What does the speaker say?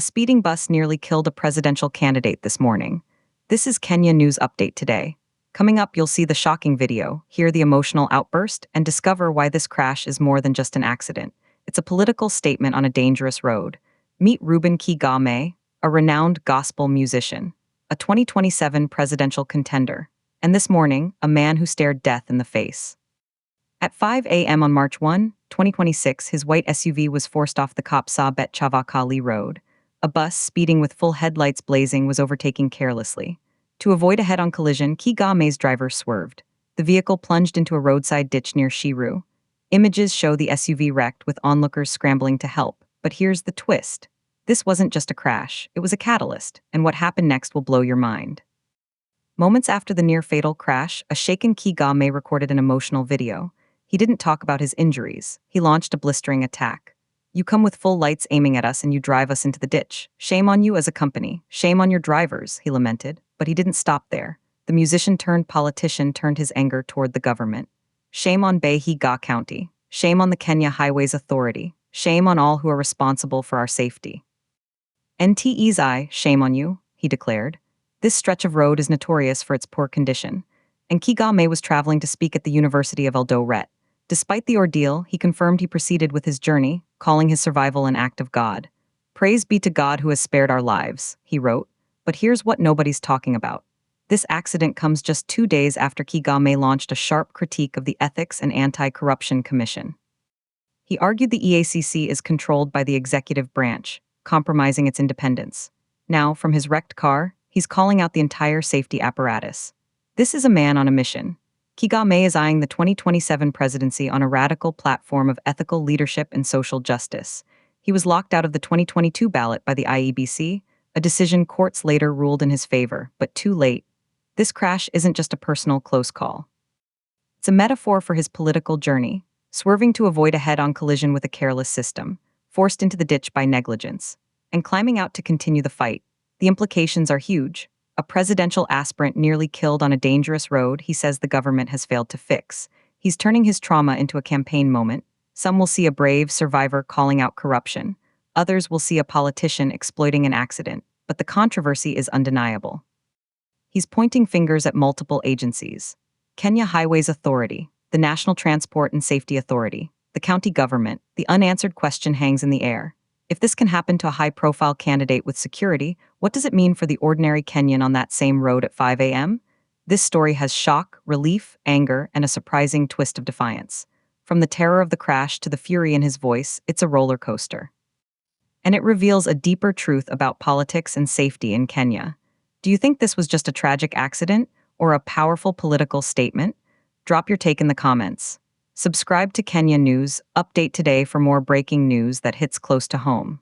speeding bus nearly killed a presidential candidate this morning. This is Kenya News Update today. Coming up, you'll see the shocking video, hear the emotional outburst, and discover why this crash is more than just an accident. It's a political statement on a dangerous road. Meet Reuben Kigame, a renowned gospel musician, a 2027 presidential contender, and this morning, a man who stared death in the face. At 5 a.m. on March 1, 2026, his white SUV was forced off the Kapsa Bet Chavakali road. A bus, speeding with full headlights blazing, was overtaking carelessly. To avoid a head-on collision, Kigame's driver swerved. The vehicle plunged into a roadside ditch near Shiru. Images show the SUV wrecked, with onlookers scrambling to help. But here's the twist. This wasn't just a crash, it was a catalyst, and what happened next will blow your mind. Moments after the near-fatal crash, a shaken Kigame recorded an emotional video. He didn't talk about his injuries. He launched a blistering attack. "You come with full lights aiming at us and you drive us into the ditch. Shame on you as a company. Shame on your drivers," he lamented. But he didn't stop there. The musician-turned-politician turned his anger toward the government. "Shame on Vihiga County. Shame on the Kenya Highways Authority. Shame on all who are responsible for our safety. NTE's shame on you," he declared. This stretch of road is notorious for its poor condition, and Kigame was traveling to speak at the University of Eldoret. Despite the ordeal, he confirmed he proceeded with his journey, calling his survival an act of God. "Praise be to God who has spared our lives," he wrote. But here's what nobody's talking about. This accident comes just 2 days after Kigame launched a sharp critique of the Ethics and Anti-Corruption Commission. He argued the EACC is controlled by the executive branch, compromising its independence. Now, from his wrecked car, he's calling out the entire safety apparatus. This is a man on a mission. Kigame is eyeing the 2027 presidency on a radical platform of ethical leadership and social justice. He was locked out of the 2022 ballot by the IEBC, a decision courts later ruled in his favor, but too late. This crash isn't just a personal close call. It's a metaphor for his political journey, swerving to avoid a head-on collision with a careless system, forced into the ditch by negligence, and climbing out to continue the fight. The implications are huge. A presidential aspirant nearly killed on a dangerous road he says the government has failed to fix. He's turning his trauma into a campaign moment. Some will see a brave survivor calling out corruption. Others will see a politician exploiting an accident, but the controversy is undeniable. He's pointing fingers at multiple agencies: Kenya Highways Authority, the National Transport and Safety Authority, the county government. The unanswered question hangs in the air. If this can happen to a high-profile candidate with security, what does it mean for the ordinary Kenyan on that same road at 5 a.m.? This story has shock, relief, anger, and a surprising twist of defiance. From the terror of the crash to the fury in his voice, it's a roller coaster. And it reveals a deeper truth about politics and safety in Kenya. Do you think this was just a tragic accident or a powerful political statement? Drop your take in the comments. Subscribe to Kenya News Update today for more breaking news that hits close to home.